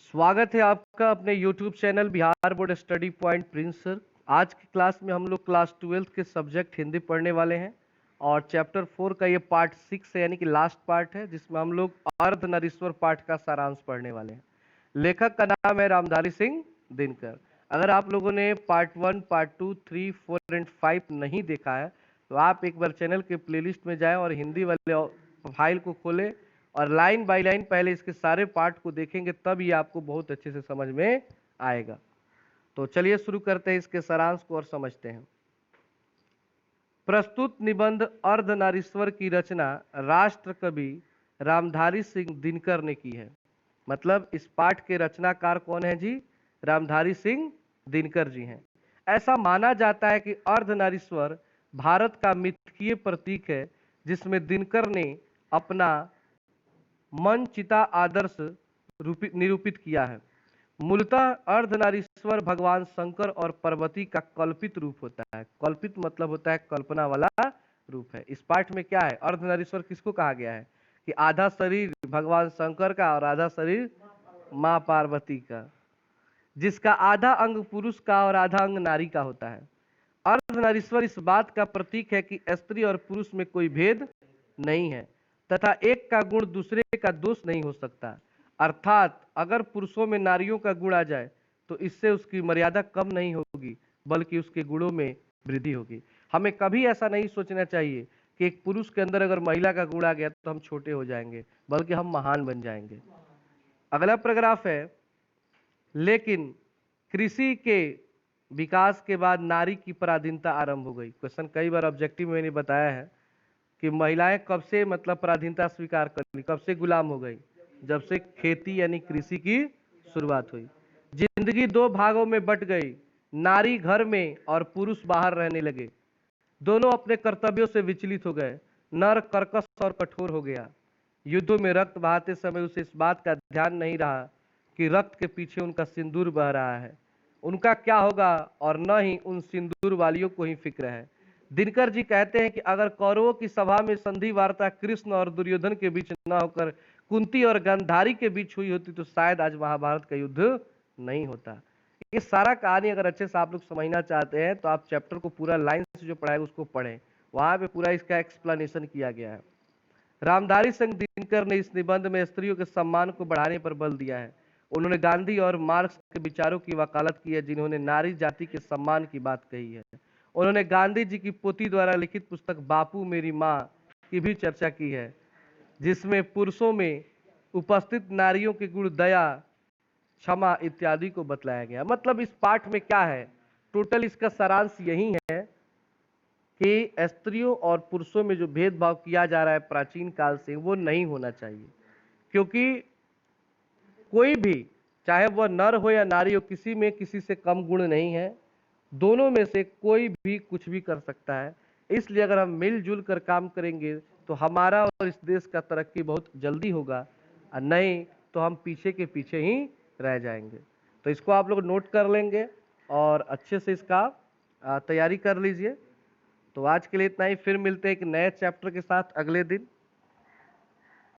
स्वागत है आपका अपने YouTube channel Bihar board study point Prince sir. आज की क्लास में हम लोग क्लास 12th के सब्जेक्ट हिंदी पढ़ने वाले हैं और चैप्टर 4 का ये पार्ट 6 है, यानी कि लास्ट पार्ट है, जिसमें हम लोग अर्धनारीश्वर पाठ का सारांश पढ़ने वाले हैं। लेखक का नाम है रामधारी सिंह दिनकर। अगर आप लोगों ने पार्ट 1, पार्ट 2, 3, 4 एंड 5 नहीं देखा है तो आप एक बार चैनल के प्लेलिस्ट में जाएं और हिंदी वाले फाइल को खोलें और लाइन बाय लाइन पहले इसके सारे पार्ट को देखेंगे, तब ये आपको बहुत अच्छे से समझ में आएगा। तो चलिए शुरू करते हैं इसके सारांश को और समझते हैं। प्रस्तुत निबंध अर्धनारीश्वर की रचना राष्ट्र कवि रामधारी सिंह दिनकर ने की है। मतलब इस पाठ के रचनाकार कौन है जी? रामधारी सिंह दिनकर जी हैं। ऐसा माना जाता है कि अर्धनारीश्वर भारत का मिथकीय प्रतीक है, जिसमें दिनकर ने अपना मन चिता आदर्श निरूपित किया है। मूलतः अर्धनारीश्वर भगवान शंकर और पार्वती का कल्पित रूप होता है। कल्पित मतलब होता है कल्पना वाला रूप है। इस पाठ में क्या है, अर्धनारीश्वर किसको कहा गया है कि आधा शरीर भगवान शंकर का और आधा शरीर माँ पार्वती का, जिसका आधा अंग पुरुष का और आधा अंग नारी का होता है। अर्धनारीश्वर इस बात का प्रतीक है कि स्त्री और पुरुष में कोई भेद नहीं है तथा एक का गुण दूसरे का दोष नहीं हो सकता। अर्थात अगर पुरुषों में नारियों का गुण आ जाए तो इससे उसकी मर्यादा कम नहीं होगी, बल्कि उसके गुणों में वृद्धि होगी। हमें कभी ऐसा नहीं सोचना चाहिए कि एक पुरुष के अंदर अगर महिला का गुण आ गया तो हम छोटे हो जाएंगे, बल्कि हम महान बन जाएंगे। अगला पैराग्राफ है, लेकिन कृषि के विकास के बाद नारी की पराधीनता आरंभ हो गई। क्वेश्चन कई बार ऑब्जेक्टिव में मैंने बताया है कि महिलाएं कब से मतलब पराधीनता स्वीकार कर ली, कब से गुलाम हो गई? जब से खेती यानी कृषि की शुरुआत हुई। जिंदगी दो भागों में बट गई, नारी घर में और पुरुष बाहर रहने लगे। दोनों अपने कर्तव्यों से विचलित हो गए। नर कर्कश और कठोर हो गया। युद्धों में रक्त बहाते समय उसे इस बात का ध्यान नहीं रहा कि रक्त के पीछे उनका सिंदूर बह रहा है, उनका क्या होगा, और न ही उन सिंदूर वालियों को ही फिक्र है। दिनकर जी कहते हैं कि अगर कौरवों की सभा में संधि वार्ता कृष्ण और दुर्योधन के बीच न होकर कुंती और गांधारी के बीच हुई होती तो शायद आज महाभारत का युद्ध नहीं होता। ये सारा कहानी अगर अच्छे से आप लोग समझना चाहते हैं तो आप चैप्टर को पूरा लाइन से जो पढ़ा है उसको पढ़ें, वहां पे पूरा इसका एक्सप्लेनेशन किया गया है। रामधारी सिंह दिनकर ने इस निबंध में स्त्रियों के सम्मान को बढ़ाने पर बल दिया है। उन्होंने गांधी और मार्क्स के विचारों की वकालत की है, जिन्होंने नारी जाति के सम्मान की बात कही है। उन्होंने गांधी जी की पोती द्वारा लिखित पुस्तक बापू मेरी माँ की भी चर्चा की है, जिसमें पुरुषों में उपस्थित नारियों के गुण दया, क्षमा इत्यादि को बतलाया गया। मतलब इस पाठ में क्या है, टोटल इसका सारांश यही है कि स्त्रियों और पुरुषों में जो भेदभाव किया जा रहा है प्राचीन काल से, वो नहीं होना चाहिए। क्योंकि कोई भी, चाहे वह नर हो या नारी हो, किसी में किसी से कम गुण नहीं है। दोनों में से कोई भी कुछ भी कर सकता है। इसलिए अगर हम मिलजुल कर काम करेंगे तो हमारा और इस देश का तरक्की बहुत जल्दी होगा, और नहीं तो हम पीछे के पीछे ही रह जाएंगे। तो इसको आप लोग नोट कर लेंगे और अच्छे से इसका तैयारी कर लीजिए। तो आज के लिए इतना ही, फिर मिलते हैं एक नए चैप्टर के साथ अगले दिन।